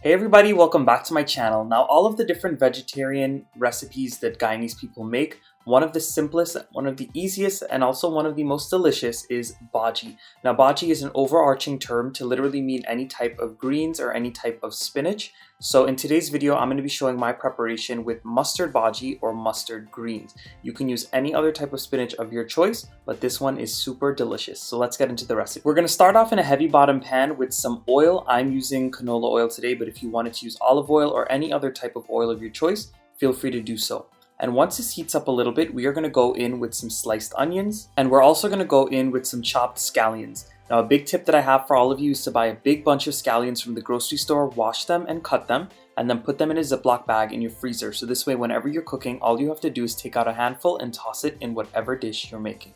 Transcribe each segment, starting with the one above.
Hey everybody, welcome back to my channel. Now all of the different vegetarian recipes that Guyanese people make, one of the simplest, one of the easiest, and also one of the most delicious is bhajee. Now bhajee is an overarching term to literally mean any type of greens or any type of spinach. So in today's video, I'm going to be showing my preparation with mustard bhajee or mustard greens. You can use any other type of spinach of your choice, but this one is super delicious. So let's get into the recipe. We're going to start off in a heavy bottom pan with some oil. I'm using canola oil today, but if you wanted to use olive oil or any other type of oil of your choice, feel free to do so. And once this heats up a little bit, we are going to go in with some sliced onions, and we're also going to go in with some chopped scallions. Now a big tip that I have for all of you is to buy a big bunch of scallions from the grocery store, wash them and cut them, and then put them in a Ziploc bag in your freezer. So this way, whenever you're cooking, all you have to do is take out a handful and toss it in whatever dish you're making.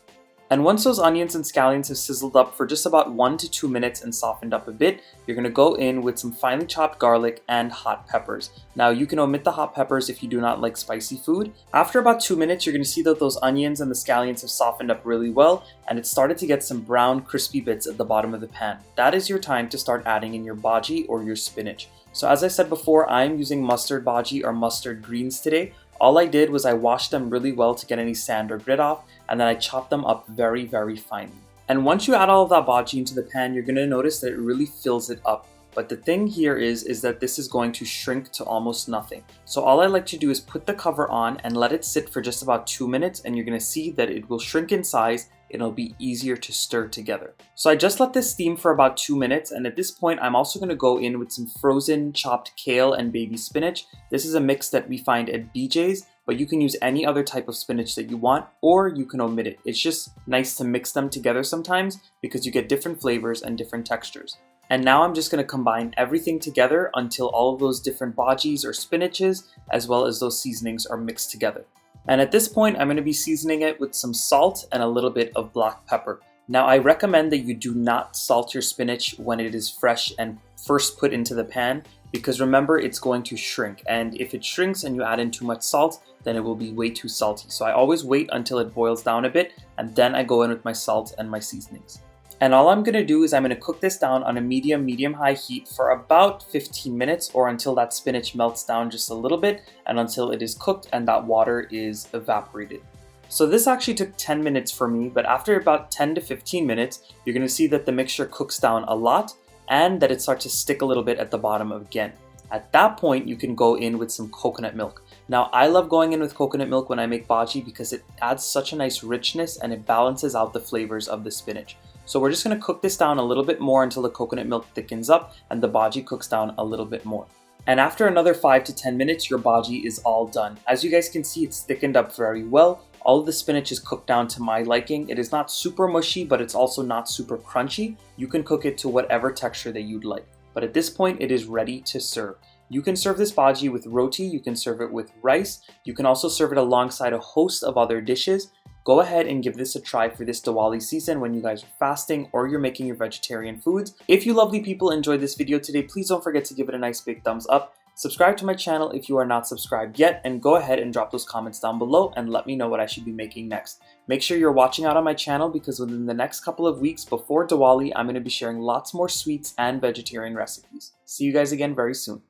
And once those onions and scallions have sizzled up for just about 1 to 2 minutes and softened up a bit, you're going to go in with some finely chopped garlic and hot peppers. Now you can omit the hot peppers if you do not like spicy food. After about 2 minutes, you're going to see that those onions and the scallions have softened up really well, and it's started to get some brown crispy bits at the bottom of the pan. That is your time to start adding in your bhajee or your spinach. So as I said before, I'm using mustard bhajee or mustard greens today. All I did was I washed them really well to get any sand or grit off, and then I chopped them up very, very finely. And once you add all of that bhajee into the pan, you're going to notice that it really fills it up. But the thing here is that this is going to shrink to almost nothing. So all I like to do is put the cover on and let it sit for just about 2 minutes, and you're going to see that it will shrink in size. It'll be easier to stir together. So I just let this steam for about 2 minutes, and at this point I'm also going to go in with some frozen chopped kale and baby spinach. This is a mix that we find at BJ's, but you can use any other type of spinach that you want, or you can omit it. It's just nice to mix them together sometimes because you get different flavors and different textures. And now I'm just going to combine everything together until all of those different bhajees or spinaches as well as those seasonings are mixed together. And at this point, I'm going to be seasoning it with some salt and a little bit of black pepper. Now, I recommend that you do not salt your spinach when it is fresh and first put into the pan, because remember, it's going to shrink. And if it shrinks and you add in too much salt, then it will be way too salty. So I always wait until it boils down a bit, and then I go in with my salt and my seasonings. And all I'm going to do is I'm going to cook this down on a medium-high heat for about 15 minutes, or until that spinach melts down just a little bit and until it is cooked and that water is evaporated. So this actually took 10 minutes for me, but after about 10 to 15 minutes, you're going to see that the mixture cooks down a lot and that it starts to stick a little bit at the bottom again. At that point, you can go in with some coconut milk. Now, I love going in with coconut milk when I make bhajee because it adds such a nice richness and it balances out the flavors of the spinach. So we're just going to cook this down a little bit more until the coconut milk thickens up and the bhajee cooks down a little bit more. And after another 5 to 10 minutes, your bhajee is all done. As you guys can see, it's thickened up very well. All of the spinach is cooked down to my liking. It is not super mushy, but it's also not super crunchy. You can cook it to whatever texture that you'd like. But at this point, it is ready to serve. You can serve this bhajee with roti, you can serve it with rice, you can also serve it alongside a host of other dishes. Go ahead and give this a try for this Diwali season when you guys are fasting or you're making your vegetarian foods. If you lovely people enjoyed this video today, please don't forget to give it a nice big thumbs up. Subscribe to my channel if you are not subscribed yet, and go ahead and drop those comments down below and let me know what I should be making next. Make sure you're watching out on my channel because within the next couple of weeks before Diwali, I'm going to be sharing lots more sweets and vegetarian recipes. See you guys again very soon.